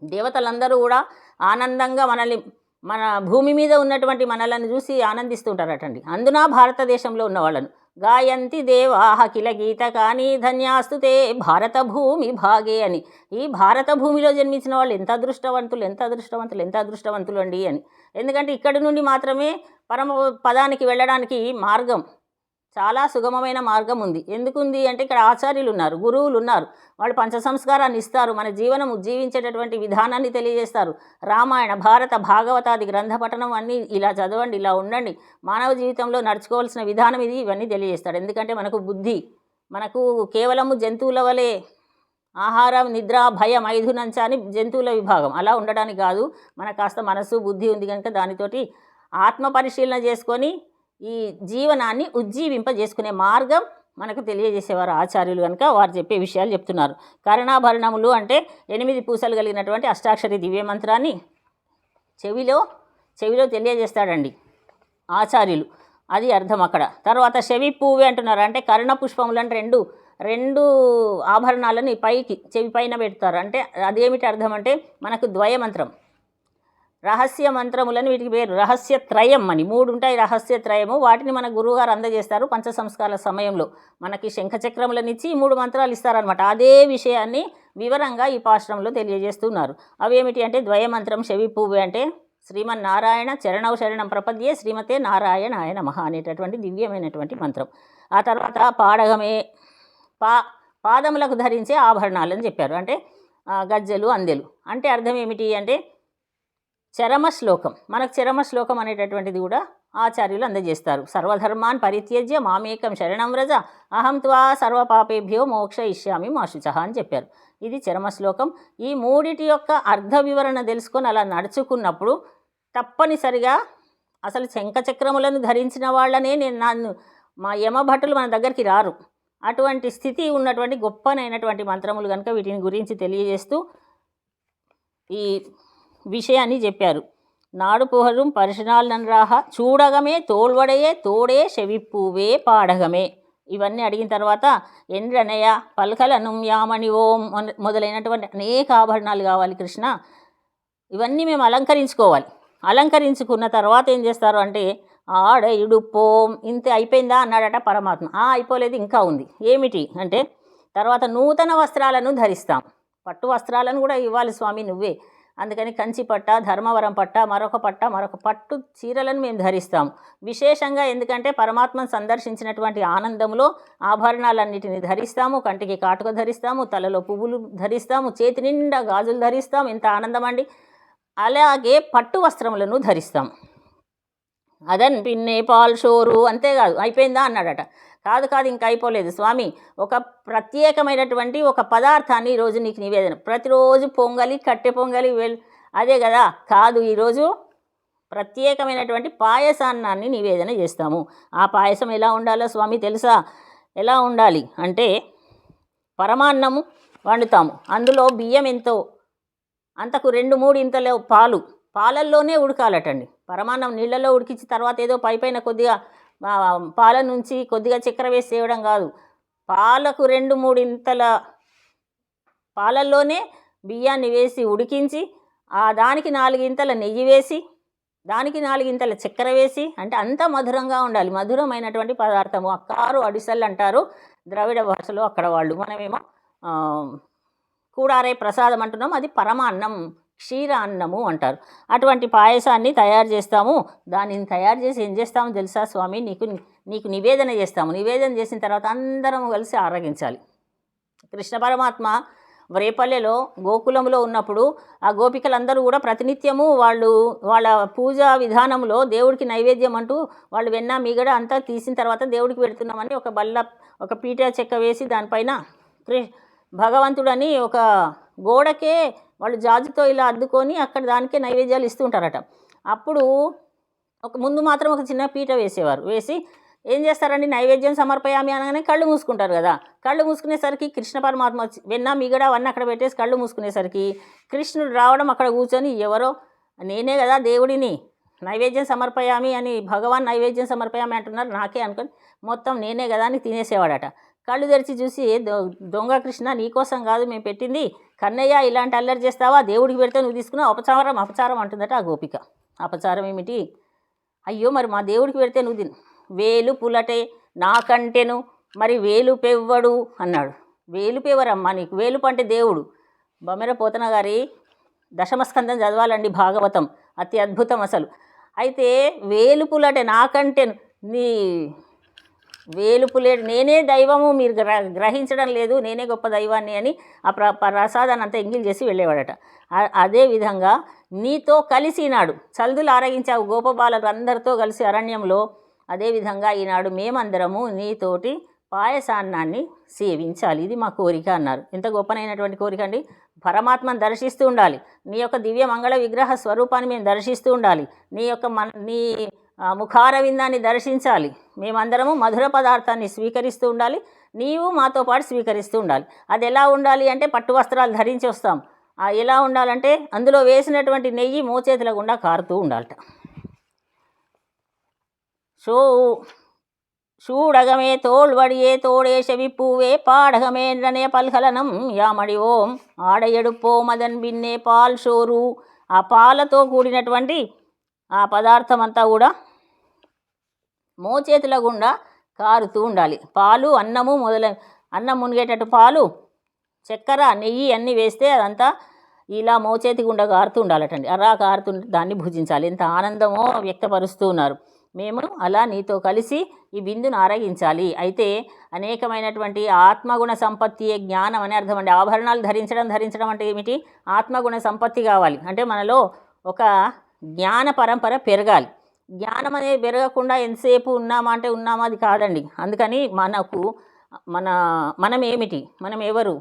దేవతలందరూ కూడా ఆనందంగా మన భూమి మీద ఉన్నటువంటి మనలను చూసి ఆనందిస్తుంటారటండి. అందున భారతదేశంలో ఉన్న వాళ్ళను గాయంతి దేవాహ కిల గీత కానీ ధన్యాస్తు తే భారత భూమి భాగే అని. ఈ భారత భూమిలో జన్మించిన వాళ్ళు ఎంత అదృష్టవంతులు అండి అని. ఎందుకంటే ఇక్కడి నుండి మాత్రమే పరమ పదానికి వెళ్ళడానికి మార్గం, చాలా సుగమమైన మార్గం ఉంది. ఎందుకుంది అంటే ఇక్కడ ఆచార్యులు ఉన్నారు, గురువులు ఉన్నారు. వాళ్ళు పంచ సంస్కారాన్ని ఇస్తారు, మన జీవనం జీవించేటటువంటి విధానాన్ని తెలియజేస్తారు. రామాయణ, భారత, భాగవతాది గ్రంథ పఠనం అన్నీ ఇలా చదవండి, ఇలా ఉండండి, మానవ జీవితంలో నడుచుకోవాల్సిన విధానం ఇది, ఇవన్నీ తెలియజేస్తాడు. ఎందుకంటే మనకు కేవలము జంతువుల వలె ఆహారం, నిద్ర, భయం, ఐదునంచ అని జంతువుల విభాగం అలా ఉండడానికి కాదు. మనకు కాస్త మనసు, బుద్ధి ఉంది కనుక దానితోటి ఆత్మ పరిశీలన చేసుకొని ఈ జీవనాన్ని ఉజ్జీవింపజేసుకునే మార్గం మనకు తెలియజేసేవారు ఆచార్యులు కనుక వారు చెప్పే విషయాలు చెప్తున్నారు. కర్ణాభరణములు అంటే 8 పూసలు కలిగినటువంటి అష్టాక్షరి దివ్యమంత్రాన్ని చెవిలో తెలియజేస్తాడండి ఆచార్యులు, అది అర్థం అక్కడ. తర్వాత చెవి పువ్వే అంటున్నారు, అంటే కర్ణ పుష్పములు అంటే రెండు ఆభరణాలని చెవి పైన పెడతారు. అంటే అదేమిటి అర్థం అంటే మనకు ద్వయమంత్రం, రహస్య మంత్రములని వీటికి పేరు. రహస్యత్రయం అని 3 ఉంటాయి, రహస్యత్రయము. వాటిని మన గురువుగారు అందజేస్తారు పంచ సంస్కారాల సమయంలో. మనకి శంఖచక్రములను ఇచ్చి 3 మంత్రాలు ఇస్తారనమాట. అదే విషయాన్ని వివరంగా ఈ పాశ్రంలో తెలియజేస్తున్నారు. అవేమిటి అంటే ద్వయమంత్రం చెవి పువ్వు అంటే శ్రీమన్నారాయణ చరణౌ శరణం ప్రపద్యే శ్రీమతే నారాయణాయ నమః అనేటటువంటి దివ్యమైనటువంటి మంత్రం. ఆ తర్వాత పాడగమే పాదములకు ధరించే ఆభరణాలని చెప్పారు. అంటే గజ్జెలు అందెలు. అంటే అర్థం ఏమిటి అంటే చరమ శ్లోకం. మనకు చరమ శ్లోకం అనేటటువంటిది కూడా ఆచార్యులు అందజేస్తారు. సర్వధర్మాన్ పరిత్యజ్య మామేకం శరణం వ్రజ అహం త్వా సర్వపాపేభ్యో మోక్షయిష్యామి మా శుచః అని చెప్పారు. ఇది చరమ శ్లోకం. ఈ మూడిటి యొక్క అర్థ వివరణ తెలుసుకొని అలా నడుచుకున్నప్పుడు తప్పనిసరిగా అసలు శంఖచక్రములను ధరించిన వాళ్ళనే నన్ను మా యమభటులు మన దగ్గరికి రారు. అటువంటి స్థితి ఉన్నటువంటి గొప్పనైనటువంటి మంత్రములు కనుక వీటిని గురించి తెలియజేస్తూ ఈ விஷயாన్ని చెప్పారు. నాడు పుహரும் పరిశనాల్ నన్రాహ చూడగమే తోల్వడయే తోడే చెవిప్పూవే పాడగమే. ఇవన్నీ అడిగిన తర్వాత ఎండ్రనయ పల్కలను యామణి ఓం మొదలైనటువంటి అనేక ఆభరణాలు కావాలి కృష్ణ. ఇవన్నీ మేము అలంకరించుకోవాలి. అలంకరించుకున్న తర్వాత ఏం చేస్తారు అంటే ఆడయుడు పోం. ఇంతే అయిపోయిందా అన్నాడట పరమాత్మ. అయిపోలేదు, ఇంకా ఉంది. ఏమిటి అంటే తర్వాత నూతన వస్త్రాలను ధరిస్తాం. పట్టు వస్త్రాలను కూడా ఇవ్వాలి స్వామి నువ్వే. అందుకని కంచి పట్ట, ధర్మవరం పట్ట, మరొక పట్టు చీరలను మేము ధరిస్తాము విశేషంగా. ఎందుకంటే పరమాత్మను సందర్శించినటువంటి ఆనందంలో ఆభరణాలన్నిటిని ధరిస్తాము. కంటికి కాటుక ధరిస్తాము, తలలో పువ్వులు ధరిస్తాము, చేతి నిండా గాజులు ధరిస్తాము. ఎంత ఆనందం అండి. అలాగే పట్టు వస్త్రములను ధరిస్తాము. అదన్ పిన్నే పాల్ షోరు. అంతేకాదు అయిపోయిందా అన్నాడట. కాదు ఇంకా అయిపోలేదు స్వామి. ఒక ప్రత్యేకమైనటువంటి ఒక పదార్థాన్ని ఈరోజు నీకు నివేదన. ప్రతిరోజు పొంగలి, కట్టె పొంగలి అదే కదా. కాదు, ఈరోజు ప్రత్యేకమైనటువంటి పాయసాన్నాన్ని నివేదన చేస్తాము. ఆ పాయసం ఎలా ఉండాలో స్వామి తెలుసా? ఎలా ఉండాలి అంటే పరమాన్నము వండుతాము. అందులో బియ్యం ఎంతో అంతకు 2-3 ఇంతలో పాలల్లోనే ఉడకాలటండి. పరమాన్నం నీళ్ళలో ఉడికించి తర్వాత ఏదో పైపైన కొద్దిగా పాల నుంచి కొద్దిగా చక్కెర వేసి చేయడం కాదు. పాలకు 2-3 ఇంతల పాలల్లోనే బియ్యాన్ని వేసి ఉడికించి దానికి 4 ఇంతల నెయ్యి వేసి దానికి 4 ఇంతల చక్కెర వేసి, అంటే అంత మధురంగా ఉండాలి. మధురమైనటువంటి పదార్థము. అక్కారు అడిసల్ అంటారు ద్రవిడ భాషలో అక్కడ వాళ్ళు. మనమేమో కూడారే ప్రసాదం అంటున్నాం. అది పరమాన్నం, క్షీర అన్నము అంటారు. అటువంటి పాయసాన్ని తయారు చేస్తాము. దానిని తయారు చేసి ఏం చేస్తామో తెలుసా స్వామి? నీకు నివేదన చేస్తాము. నివేదన చేసిన తర్వాత అందరం కలిసి ఆరగించాలి. కృష్ణ పరమాత్మ రేపల్లెలో గోకులంలో ఉన్నప్పుడు ఆ గోపికలందరూ కూడా ప్రతినిత్యము వాళ్ళ పూజా విధానంలో దేవుడికి నైవేద్యం అంటూ వాళ్ళు వెన్న మిగడ అంతా తీసిన తర్వాత దేవుడికి పెడుతున్నామని ఒక పీట చెక్క వేసి దానిపైన భగవంతుడని ఒక గోడకే వాళ్ళు జాజుతో ఇలా అద్దుకొని అక్కడ దానికే నైవేద్యాలు ఇస్తుంటారట. అప్పుడు ముందు మాత్రం ఒక చిన్న పీట వేసేవారు. వేసి ఏం చేస్తారండి, నైవేద్యం సమర్పయామి అనగానే కళ్ళు మూసుకుంటారు కదా. కళ్ళు మూసుకునేసరికి కృష్ణ పరమాత్మ వెన్న మిగడ అవన్నీ అక్కడ పెట్టేసి కళ్ళు మూసుకునేసరికి కృష్ణుడు రావడం, అక్కడ కూర్చొని ఎవరో నేనే కదా దేవుడిని నైవేద్యం సమర్పయామి అని భగవాన్ నైవేద్యం సమర్పయామి అంటున్నారు, నాకే అనుకొని మొత్తం నేనే కదా అని తినేసేవాడట. కళ్ళు తెరిచి చూసి దొంగ కృష్ణ నీకోసం కాదు మేము పెట్టింది, కన్నయ్య ఇలాంటి అల్లరి చేస్తావా, దేవుడికి పెడితే నువ్వు తీసుకున్నావు, అపచారం అంటుందట ఆ గోపిక. అపచారం ఏమిటి? అయ్యో మరి మా దేవుడికి పెడితే నువ్వు వేలు పులటే నాకంటెను మరి వేలు పెవ్వడు అన్నాడు. వేలు పెవరమ్మా నీకు, వేలుపు అంటే దేవుడు. బొమ్మెర పోతన గారి దశమస్కందం చదవాలండి భాగవతం, అతి అద్భుతం అసలు. అయితే వేలుపులటే నాకంటే నీ వేలుపులేడు, నేనే దైవము మీరు గ్రహించడం లేదు, నేనే గొప్ప దైవాన్ని అని ఆ ప్రసాదాన్ని అంతా ఎంగిల్ చేసి వెళ్ళేవాడట. అదేవిధంగా నీతో కలిసి ఈనాడు చల్దులు ఆరగించావు గోపబాలకు అందరితో కలిసి అరణ్యంలో. అదేవిధంగా ఈనాడు మేమందరము నీతోటి పాయసాన్నాన్ని సేవించాలి, ఇది మా కోరిక అన్నారు. ఎంత గొప్పనైనటువంటి కోరిక అండి. పరమాత్మను దర్శిస్తూ ఉండాలి, నీ యొక్క దివ్య మంగళ విగ్రహ స్వరూపాన్ని మేము దర్శిస్తూ ఉండాలి, నీ ముఖారవిందాన్ని దర్శించాలి, మేమందరము మధుర పదార్థాన్ని స్వీకరిస్తూ ఉండాలి, నీవు మాతో పాటు స్వీకరిస్తూ ఉండాలి. అది ఎలా ఉండాలి అంటే పట్టు వస్త్రాలు ధరించి వస్తాం. ఎలా ఉండాలంటే అందులో వేసినటువంటి నెయ్యి మోచేతుల గుండా కారుతూ ఉండాలట. చూడగమే తోల్వడియే తోడే చెవిప్పూవే పాడగమేండ్రనే పల్కలనం యామడి ఓం ఆడయడుపో మదన్ బిన్నే పాల్ షోరు. ఆ పాలతో కూడినటువంటి ఆ పదార్థం అంతా కూడా మోచేతుల గుండా కారుతూ ఉండాలి. పాలు, అన్నము అన్నం మునిగేటట్టు పాలు, చక్కెర, నెయ్యి అన్నీ వేస్తే అదంతా ఇలా మోచేతి గుండా కారుతూ ఉండాలటండి. అలా కారుతూ దాన్ని భుజించాలి. ఎంత ఆనందమో వ్యక్తపరుస్తూ ఉన్నారు. మేము అలా నీతో కలిసి ఈ బిందును ఆరగించాలి. అయితే అనేకమైనటువంటి ఆత్మగుణ సంపత్తియే జ్ఞానం అని అర్థం అండి. ఆభరణాలు ధరించడం అంటే ఏమిటి? ఆత్మగుణ సంపత్తి కావాలి. అంటే మనలో ఒక జ్ఞాన పరంపర పెరగాలి. జ్ఞానం అనేది పెరగకుండా ఎంతసేపు ఉన్నామా అంటే ఉన్నామా, అది కాదండి. అందుకని మనం ఏమిటి, మనం ఎవరు,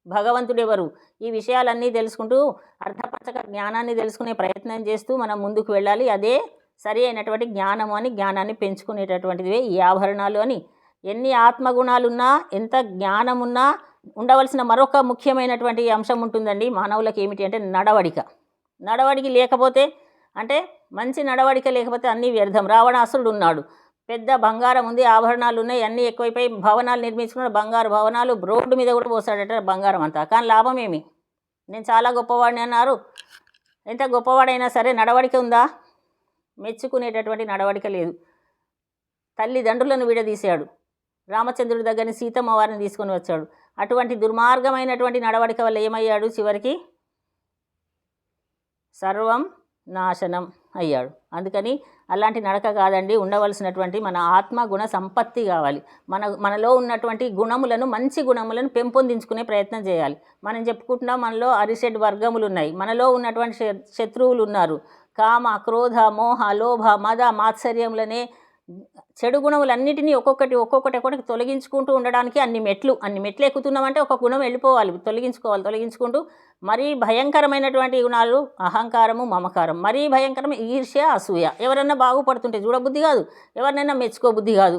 భగవంతుడు ఎవరు, ఈ విషయాలన్నీ తెలుసుకుంటూ అర్థపంచక జ్ఞానాన్ని తెలుసుకునే ప్రయత్నం చేస్తూ మనం ముందుకు వెళ్ళాలి. అదే సరి అయినటువంటి జ్ఞానము అని, జ్ఞానాన్ని పెంచుకునేటటువంటివే ఈ ఆభరణాలు అని. ఎన్ని ఆత్మగుణాలున్నా, ఎంత జ్ఞానమున్నా ఉండవలసిన మరొక ముఖ్యమైనటువంటి అంశం ఉంటుందండి మానవులకు. ఏమిటి అంటే నడవడిక లేకపోతే, అంటే మంచి నడవడిక లేకపోతే అన్నీ వ్యర్థం. రావణాసురుడు ఉన్నాడు, పెద్ద బంగారం ఉంది, ఆభరణాలు ఉన్నాయి, అన్నీ ఎక్కువైపోయి భవనాలు నిర్మించుకున్నాడు, బంగారు భవనాలు, రోడ్డు మీద కూడా పోసాడట బంగారం అంతా. కానీ లాభం ఏమి? నేను చాలా గొప్పవాడిని అన్నారు. ఎంత గొప్పవాడైనా సరే నడవడిక ఉందా? మెచ్చుకునేటటువంటి నడవడిక లేదు. తల్లిదండ్రులను విడదీశాడు. రామచంద్రుడి దగ్గర సీతమ్మ వారిని తీసుకొని వచ్చాడు. అటువంటి దుర్మార్గమైనటువంటి నడవడిక వల్ల ఏమయ్యాడు? చివరికి సర్వం నాశనం అయ్యాడు. అందుకని అలాంటి నడక కాదండి ఉండవలసినటువంటి మన ఆత్మగుణ సంపత్తి కావాలి. మనలో ఉన్నటువంటి గుణములను, మంచి గుణములను పెంపొందించుకునే ప్రయత్నం చేయాలి. మనం చెప్పుకుంటున్నాం మనలో అరిషడ్ వర్గములు ఉన్నాయి. మనలో ఉన్నటువంటి శత్రువులు ఉన్నారు. కామ, క్రోధ, మోహ, లోభ, మద, మాత్సర్యములనే చెడు గుణములన్నిటినీ ఒక్కొక్కటి తొలగించుకుంటూ ఉండడానికి అన్ని మెట్లు ఎక్కుతున్నామంటే ఒక గుణం వెళ్ళిపోవాలి, తొలగించుకుంటూ. మరీ భయంకరమైనటువంటి గుణాలు అహంకారము, మమకారం. మరీ భయంకరం ఈర్ష్య, అసూయ. ఎవరన్నా బాగుపడుతుంటే చూడబుద్ధి కాదు, ఎవరినైనా మెచ్చుకోబుద్ధి కాదు.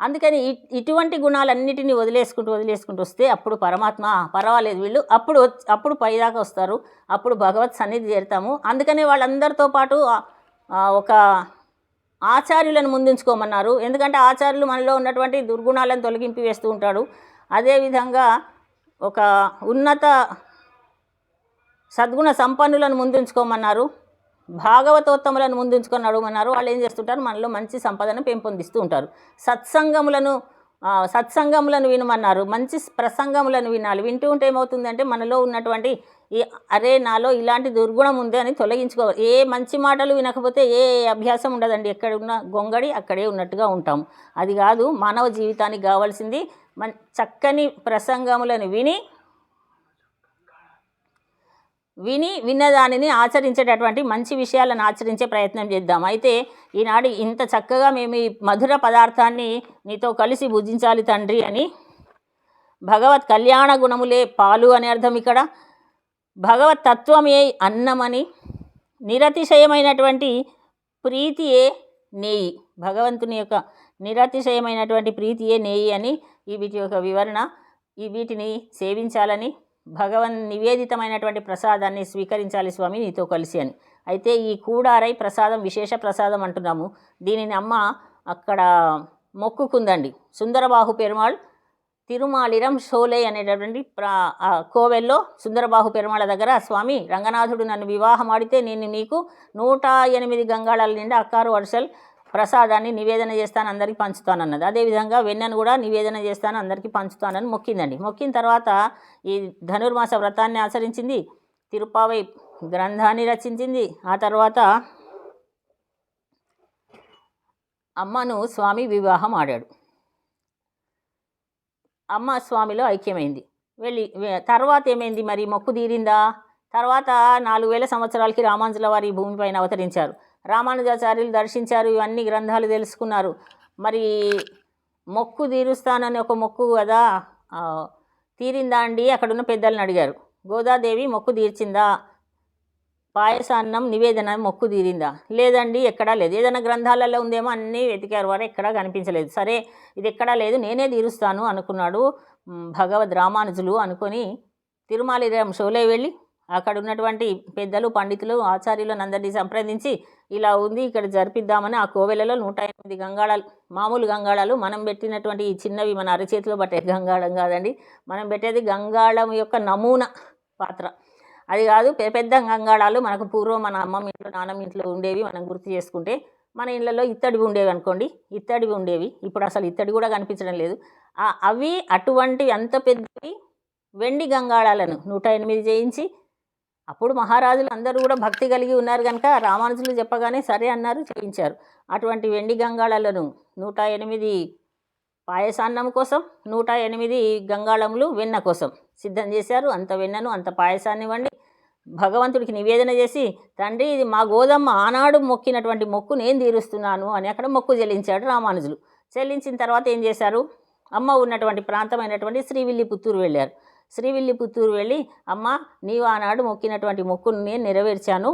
అందుకని ఇటువంటి గుణాలన్నిటినీ వదిలేసుకుంటూ వస్తే అప్పుడు పరమాత్మ పర్వాలేదు వీళ్ళు అప్పుడు పైదాకా వస్తారు, అప్పుడు భగవత్ సన్నిధి చేరుతాము. అందుకనే వాళ్ళందరితో పాటు ఒక ఆచార్యులను ముందుంచుకోమన్నారు. ఎందుకంటే ఆచార్యులు మనలో ఉన్నటువంటి దుర్గుణాలను తొలగింపి వేస్తూ ఉంటాడు. అదేవిధంగా ఒక ఉన్నత సద్గుణ సంపన్నులను ముందుంచుకోమన్నారు, భాగవతోత్తములను ముందుంచుకొని వాళ్ళు ఏం చేస్తుంటారు? మనలో మంచి సంపదను పెంపొందిస్తూ ఉంటారు. సత్సంగములను వినమన్నారు, మంచి ప్రసంగములను వినాలి. వింటూ ఉంటే ఏమవుతుందంటే మనలో ఉన్నటువంటి నాలో ఇలాంటి దుర్గుణం ఉంది అని తొలగించుకోవాలి. ఏ మంచి మాటలు వినకపోతే ఏ అభ్యాసం ఉండదండి. ఎక్కడ ఉన్న గొంగడి అక్కడే ఉన్నట్టుగా ఉంటాం. అది కాదు మానవ జీవితానికి కావాల్సింది. చక్కని ప్రసంగములను విన్నదానిని ఆచరించేటటువంటి మంచి విషయాలను ఆచరించే ప్రయత్నం చేద్దాం. అయితే ఈనాడు ఇంత చక్కగా మేము ఈ మధుర పదార్థాన్ని నీతో కలిసి భుజించాలి తండ్రి అని, భగవత్ కళ్యాణ గుణములే పాలు అని అర్థం. ఇక్కడ భగవత్ తత్వమే అన్నమని, నిరతిశయమైనటువంటి ప్రీతియే నేయి, భగవంతుని యొక్క నిరతిశయమైనటువంటి ప్రీతియే నేయి అని వీటి యొక్క వివరణ. వీటిని సేవించాలని, భగవన్ నివేదితమైనటువంటి ప్రసాదాన్ని స్వీకరించాలి స్వామి నీతో కలిసి అని. అయితే ఈ కూడారై ప్రసాదం విశేష ప్రసాదం అంటున్నాము. దీనిని అమ్మ అక్కడ మొక్కుకుందండి. సుందరబాహు పెరుమాళ్ తిరుమాలిరం షోలే అనేటటువంటి కోవెల్లో సుందరబాహు పెరుమాళ దగ్గర, స్వామి రంగనాథుడు నన్ను వివాహం ఆడితే నేను నీకు 108 గంగాళాల నిండా అక్కారు వర్షల్ ప్రసాదాన్ని నివేదన చేస్తాను, అందరికీ పంచుతానన్నది. అదేవిధంగా వెన్నను కూడా నివేదన చేస్తాను, అందరికీ పంచుతానని మొక్కిందండి. మొక్కిన తర్వాత ఈ ధనుర్మాస వ్రతాన్ని ఆచరించింది, తిరుపావై గ్రంథాన్ని రచించింది. ఆ తర్వాత అమ్మను స్వామి వివాహం ఆడాడు. అమ్మ స్వామిలో ఐక్యమైంది. తర్వాత ఏమైంది మరి? మొక్కు తీరిందా? తర్వాత 4000 సంవత్సరాలకి రామానుజుల వారి భూమిపైన అవతరించారు. రామానుజాచార్యులు దర్శించారు, ఇవన్నీ గ్రంథాలు తెలుసుకున్నారు. మరి మొక్కు తీరుస్తానని ఒక మొక్కు కదా, తీరిందా అండి? అక్కడున్న పెద్దలను అడిగారు. గోదాదేవి మొక్కు తీర్చిందా? పాయసాన్నం నివేదన మొక్కు తీరిందా? లేదండి, ఎక్కడా లేదు. ఏదైనా గ్రంథాలలో ఉందేమో అన్నీ వెతికారు, వారు ఎక్కడా కనిపించలేదు. సరే ఇది ఎక్కడా లేదు, నేనే తీరుస్తాను అనుకున్నాడు భగవద్ రామానుజులు. అనుకొని తిరుమాలిరం షోలే వెళ్ళి అక్కడ ఉన్నటువంటి పెద్దలు, పండితులు, ఆచార్యులను అందరినీ సంప్రదించి ఇలా ఉంది, ఇక్కడ జరిపిద్దామని ఆ కోవెలలో 108 గంగాళాలు, మామూలు గంగాళాలు, మనం పెట్టినటువంటి ఈ చిన్నవి మన అరచేతిలో పట్టే గంగాళం కాదండి. మనం పెట్టేది గంగాళం యొక్క నమూనా పాత్ర, అది కాదు. పెద్ద గంగాళాలు మనకు పూర్వం మన అమ్మమ్మ ఇంట్లో, నాన్నమ్మ ఇంట్లో ఉండేవి. మనం గుర్తు చేసుకుంటే మన ఇళ్ళలో ఇత్తడివి ఉండేవి అనుకోండి, ఇత్తడివి ఉండేవి. ఇప్పుడు అసలు ఇత్తడి కూడా కనిపించడం లేదు. అవి అటువంటి అంత పెద్దవి వెండి గంగాళాలను 108 చేయించి అప్పుడు మహారాజులు అందరూ కూడా భక్తి కలిగి ఉన్నారు కనుక రామానుజులు చెప్పగానే సరే అన్నారు, చేయించారు. అటువంటి వెండి గంగాళాలను 108 పాయసాన్నం కోసం, 108 గంగాళములు వెన్న కోసం సిద్ధం చేశారు. అంత వెన్నను అంత పాయసాన్ని వండి భగవంతుడికి నివేదన చేసి, తండ్రి ఇది మా గోదమ్మ ఆనాడు మొక్కినటువంటి మొక్కు నేను తీరుస్తున్నాను అని అక్కడ మొక్కు చెల్లించాడు రామానుజులు. చెల్లించిన తర్వాత ఏం చేశారు, అమ్మ ఉన్నటువంటి ప్రాంతమైనటువంటి శ్రీవిల్లిపుత్తూరు వెళ్ళారు. శ్రీవిల్లిపుత్తూరు వెళ్ళి, అమ్మ నీవు ఆనాడు మొక్కినటువంటి మొక్కును నేను నెరవేర్చాను,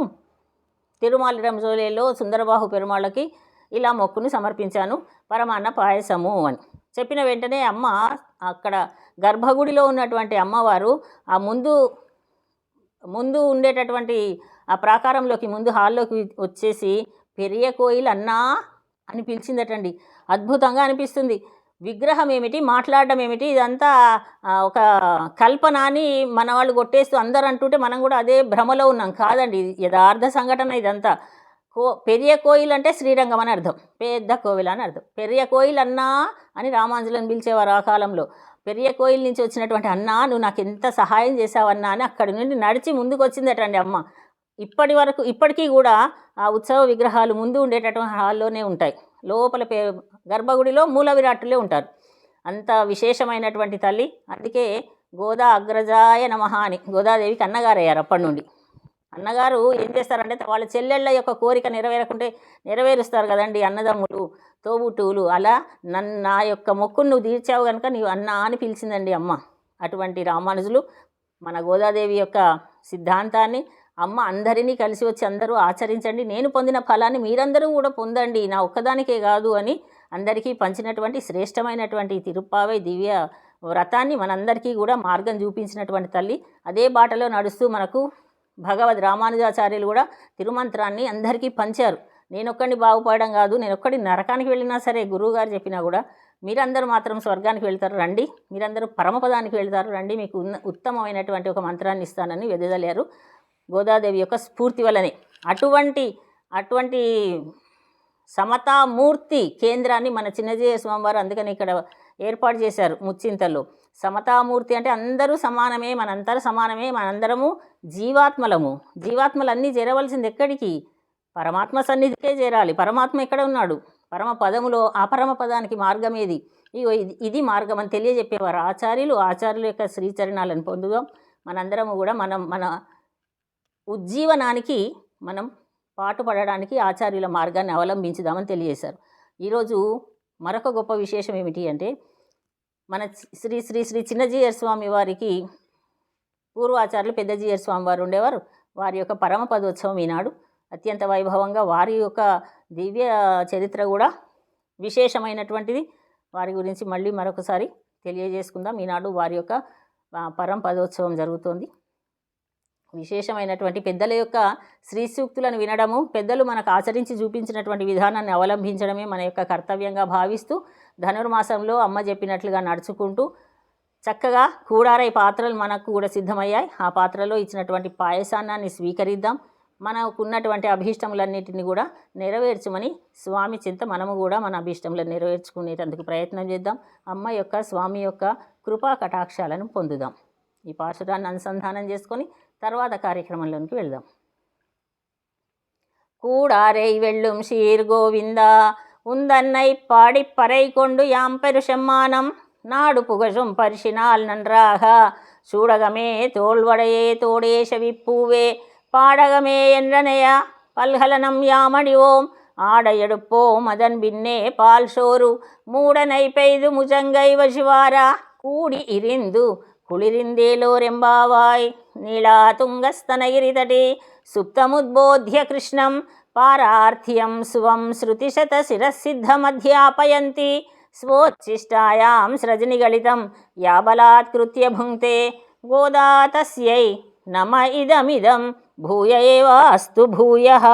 తిరుమల రంజోలేలో సుందరబాహు పెరుమాళ్ళకి ఇలా మొక్కును సమర్పించాను, పరమాన్న పాయసము అని చెప్పిన వెంటనే అమ్మ అక్కడ గర్భగుడిలో ఉన్నటువంటి అమ్మవారు ఆ ముందు ఉండేటటువంటి ఆ ప్రాకారంలోకి ముందు హాల్లోకి వచ్చేసి పెరియ కోయిల్ అన్నా అని పిలిచిందటండి. అద్భుతంగా అనిపిస్తుంది. విగ్రహం ఏమిటి, మాట్లాడడం ఏమిటి, ఇదంతా ఒక కల్పన అని మన వాళ్ళు కొట్టేస్తూ అందరూ అంటుంటే మనం కూడా అదే భ్రమలో ఉన్నాం. కాదండి, ఇది యథార్థ సంఘటన. ఇదంతా పెరియ కోయిల్ అంటే శ్రీరంగం అని అర్థం, పెద్ద కోవిల్ అని అర్థం. పెరియ కోయిల్ అన్నా అని రామానుజులను పిలిచేవారు ఆ కాలంలో. పెరియ కోయిల్ నుంచి వచ్చినటువంటి అన్నా నువ్వు నాకు ఎంత సహాయం చేసావన్నా అని అక్కడి నుండి నడిచి ముందుకు వచ్చిందటండి అమ్మ. ఇప్పటికీ కూడా ఆ ఉత్సవ విగ్రహాలు ముందు ఉండేటటువంటి హాల్లోనే ఉంటాయి. లోపల గర్భగుడిలో మూల విరాట్టులే ఉంటారు. అంత విశేషమైనటువంటి తల్లి. అందుకే గోదా అగ్రజాయ నమః అని గోదాదేవికి అన్నగారయ్యారు. అప్పటి నుండి అన్నగారు ఏం చేస్తారంటే వాళ్ళ చెల్లెళ్ళ యొక్క కోరిక నెరవేరకుంటే నెరవేరుస్తారు కదండి అన్నదమ్ములు, తోబుట్టువులు. అలా నా యొక్క మొక్కును నువ్వు తీర్చావు కనుక నీవు అన్నా అని పిలిచిందండి అమ్మ. అటువంటి రామానుజులు మన గోదాదేవి యొక్క సిద్ధాంతాన్ని అమ్మ అందరినీ కలిసి వచ్చి అందరూ ఆచరించండి, నేను పొందిన ఫలాన్ని మీరందరూ కూడా పొందండి, నా ఒక్కదానికే కాదు అని అందరికీ పంచినటువంటి శ్రేష్టమైనటువంటి తిరుప్పావై దివ్య వ్రతాన్ని మనందరికీ కూడా మార్గం చూపించినటువంటి తల్లి. అదే బాటలో నడుస్తూ మనకు భగవద్ రామానుజాచార్యులు కూడా తిరుమంత్రాన్ని అందరికీ పంచారు. నేనొక్కడిని బాగుపడడం కాదు, నేనొక్కడి నరకానికి వెళ్ళినా సరే గురువుగారు చెప్పినా కూడా మీరందరూ మాత్రం స్వర్గానికి వెళ్తారు రండి, మీరందరూ పరమపదానికి వెళ్తారు రండి, మీకు ఉత్తమమైనటువంటి ఒక మంత్రాన్ని ఇస్తానని వెదజల్లారు గోదాదేవి యొక్క స్ఫూర్తి వల్లనే. అటువంటి సమతామూర్తి కేంద్రాన్ని మన చిన్నజీయ స్వామివారు అందుకని ఇక్కడ ఏర్పాటు చేశారు ముచ్చింతల్లో. సమతామూర్తి అంటే అందరూ సమానమే, మనందరూ సమానమే, మనందరము జీవాత్మలన్నీ చేరవలసింది ఎక్కడికి, పరమాత్మ సన్నిధికే చేరాలి. పరమాత్మ ఎక్కడ ఉన్నాడు, పరమ పదములో ఆ పరమ పదానికి మార్గం ఏది, ఇది మార్గం అని తెలియజెప్పేవారు ఆచార్యుల యొక్క శ్రీచరణాలను పొందుదాం. మనందరము కూడా మన ఉజ్జీవనానికి మనం పాటుపడడానికి ఆచార్యుల మార్గాన్ని అవలంబించుదామని తెలియజేశారు. ఈరోజు మరొక గొప్ప విశేషం ఏమిటి అంటే మన శ్రీ శ్రీ శ్రీ చిన్నజీయర్ స్వామి వారికి పూర్వాచార్యులు పెద్దజీయర్ స్వామి వారు ఉండేవారు. వారి యొక్క పరమ పదోత్సవం ఈనాడు అత్యంత వైభవంగా, వారి యొక్క దివ్య చరిత్ర కూడా విశేషమైనటువంటిది. వారి గురించి మళ్ళీ మరొకసారి తెలియజేసుకుందాం. ఈనాడు వారి యొక్క పరమ పదోత్సవం జరుగుతోంది. విశేషమైనటువంటి పెద్దల యొక్క శ్రీ సూక్తులను వినడము, పెద్దలు మనకు ఆచరించి చూపించినటువంటి విధానాన్ని అవలంబించడమే మన యొక్క కర్తవ్యంగా భావిస్తూ ధనుర్మాసంలో అమ్మ చెప్పినట్లుగా నడుచుకుంటూ చక్కగా కూడారై పాత్రలు మనకు కూడా సిద్ధమయ్యాయి. ఆ పాత్రలో ఇచ్చినటువంటి పాయసాన్నాన్ని స్వీకరిద్దాం. మనకున్నటువంటి అభీష్టములన్నిటిని కూడా నెరవేర్చమని స్వామి చింత మనము కూడా మన అభీష్టములను నెరవేర్చుకునేటందుకు ప్రయత్నం చేద్దాం. అమ్మ యొక్క స్వామి యొక్క కృపా కటాక్షాలను పొందుదాం. ఈ పాశురాన్ని అనుసంధానం చేసుకొని తర్వాత కార్యక్రమంలోనికి వెళ్దాం. கூடாரை வெள்ளும் சீர் கோவிந்தா உந்தன்னை பாடிப்பறை கொண்டு யாம் பெருசெம்மானம் நாடு புகழும் பரிசினால் நன்றாக சூடகமே தோள்வடையே தோடே செவிப்பூவே பாடகமே என்றனையா பல்கலனம் யாமடிவோம் ஆடையெடுப்போம் அதன் பின்னே பால் சோறு மூடனை பெய்து முஜங்கை வசிவாரா கூடி இரிந்து కుళిరిందేలోరెంబావాయ్ నీళాతుంగస్తనగిరితటే సుప్తముద్బోధ్య కృష్ణం పారార్థ్యం స్వం శృతిశతశిరసిద్ధమధ్యాపయంతి స్వోచ్ఛిష్టాయాం సృజనిగళితం యాబలాత్కృత్య భుంక్తే గోదా తస్యై నమ ఇదమిదం భూయ ఏవాస్తు భూయః.